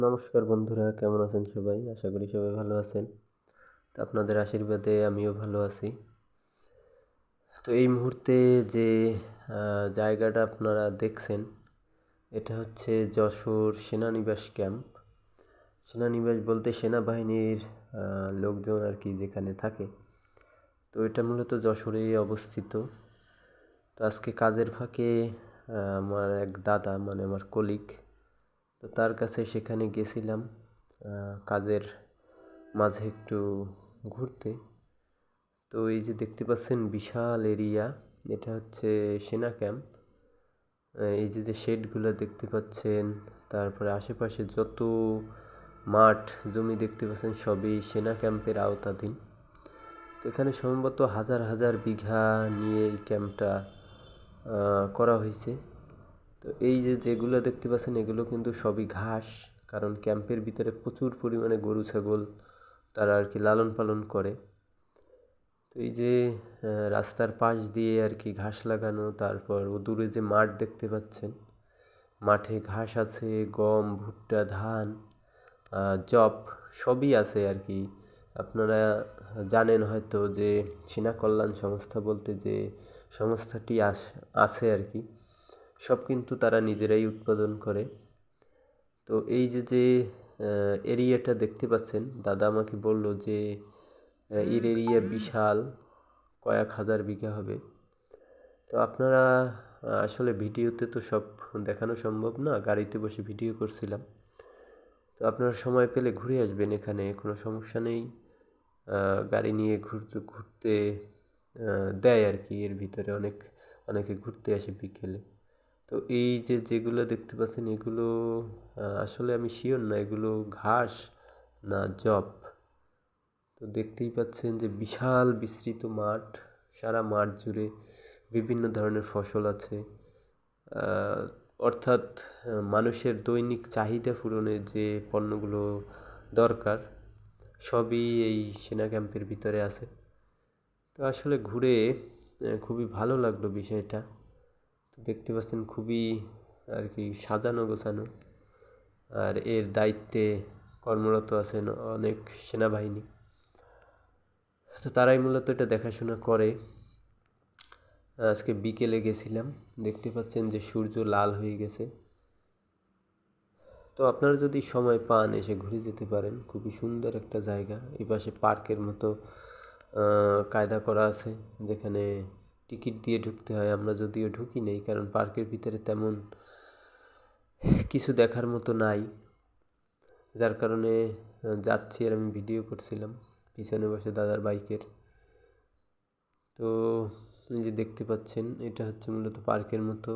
নমস্কার বন্ধুরা, কেমন আছেন সবাই? আশা করি সবাই ভালো আছেন। তো আপনাদের আশীর্বাদে আমিও ভালো আছি। তো এই মুহূর্তে যে জায়গাটা আপনারা দেখছেন, এটা হচ্ছে যশোর সেনানিবাস ক্যাম্প। সেনানিবাস বলতে সেনাবাহিনীর লোকজন আর কি যেখানে থাকে। তো এটা মূলত যশোরেই অবস্থিত। তো আজকে কাজের ফাঁকে আমার এক দাদা, মানে আমার কলিগ, তো তার কাছে সেখানে গেছিলাম কাজের মাঝে একটু ঘুরতে। তো এই যে দেখতে পাচ্ছেন বিশাল এরিয়া, এটা হচ্ছে সেনা ক্যাম্প। এই যে শেডগুলো দেখতে পাচ্ছেন, তারপরে আশেপাশে যত মাঠ জমি দেখতে পাচ্ছেন সবই সেনা ক্যাম্পের আওতাধীন। তো এখানে সম্ভবত হাজার হাজার বিঘা নিয়ে এই ক্যাম্পটা করা হয়েছে। তো এই যেগুলো দেখতে পাচ্ছেন এগুলো কিন্তু সবই ঘাস, কারণ ক্যাম্পের ভিতরে প্রচুর পরিমাণে গরু ছাগল তারা আর কি লালন পালন করে। তো এই যে রাস্তার পাশ দিয়ে আর কি ঘাস লাগানো, তারপর ও দূরে যে মাঠ দেখতে পাচ্ছেন, মাঠে ঘাস আছে, গম, ভুট্টা, ধান, যব সবই আছে আর কি। আপনারা জানেন হয়তো যে সেনা কল্যাণ সংস্থা বলতে যে সংস্থাটি আছে আর কি, সব কিন্তু তারা নিজেরাই উৎপাদন করে। তো এই যে এরিয়াটা দেখতে পাচ্ছেন, দাদা আমাকে বলল যে এর এরিয়া বিশাল, কয়েক হাজার বিঘা হবে। তো আপনারা আসলে ভিডিওতে তো সব দেখানো সম্ভব না, গাড়িতে বসে ভিডিও করছিলাম। তো আপনারা সময় পেলে ঘুরে আসবেন, এখানে কোনো সমস্যা নেই। গাড়ি নিয়ে ঘুরতে দেয় আর কি, এর ভিতরে অনেকে ঘুরতে আসে বিকেলে। তো এই যেগুলো দেখতে পাচ্ছেন এগুলো আসলে আমি শিওর না এগুলো ঘাস না জব। তো দেখতেই পাচ্ছেন যে বিশাল বিস্তৃত মাঠ, সারা মাঠ জুড়ে বিভিন্ন ধরনের ফসল আছে। অর্থাৎ মানুষের দৈনিক চাহিদা পূরণের যে পণ্যগুলো দরকার সবই এই সেনা ক্যাম্পের ভিতরে আছে। তো আসলে ঘুরে খুবই ভালো লাগলো বিষয়টা। তো দেখতে পাচ্ছেন খুবই আর কি সাজানো গোছানো, আর এর দায়িত্বে কর্মরত আছেন অনেক সেনাবাহিনী। তো তারাই মূলত এটা দেখাশোনা করে। আজকে বিকেলে গেছিলাম, দেখতে পাচ্ছেন যে সূর্য লাল হয়ে গেছে। তো আপনারা যদি সময় পান এসে ঘুরে যেতে পারেন, খুবই সুন্দর একটা জায়গা। এই পাশে পার্কের মতো কায়দা করা আছে, যেখানে টিকিট দিয়ে ঢুকতে হয়। আমরা যদিও ঢুকি নেই, কারণ পার্কের ভিতরে তেমন কিছু দেখার মতো নাই, যার কারণে যাচ্ছি আর আমি ভিডিও করছিলাম পিছনে বসে দাদার বাইকের। তো এই যে দেখতে পাচ্ছেন এটা হচ্ছে মূলত পার্কের মতো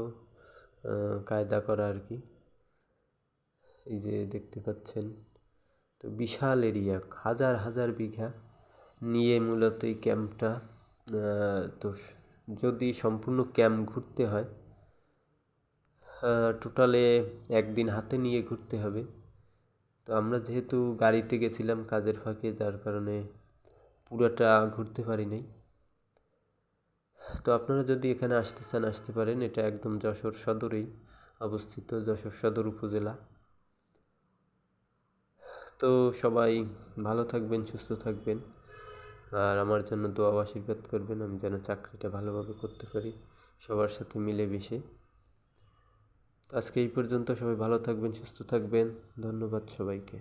কায়দা করা আর কি। এই যে দেখতে পাচ্ছেন, তো বিশাল এরিয়া, হাজার হাজার বিঘা নিয়ে মূলত এই ক্যাম্পটা। তো যদি সম্পূর্ণ ক্যাম্প ঘুরতে হয়, টোটালে একদিন হাতে নিয়ে ঘুরতে হবে। তো আমরা যেহেতু গাড়িতে গেছিলাম কাজের ফাঁকে, যার কারণে পুরোটা ঘুরতে পারি নাই। তো আপনারা যদি এখানে আসতে চান আসতে পারেন, এটা একদম যশোর সদরেই অবস্থিত, যশোর সদর উপজেলা। তো সবাই ভালো থাকবেন, সুস্থ থাকবেন, আর আমার জন্য দোয়া আশীর্বাদ করবেন, আমি যেন চাকরিটা ভালোভাবে করতে পারি সবার সাথে মিলেমিশে। তো আজকে এই পর্যন্ত, সবাই ভালো থাকবেন, সুস্থ থাকবেন, ধন্যবাদ সবাইকে।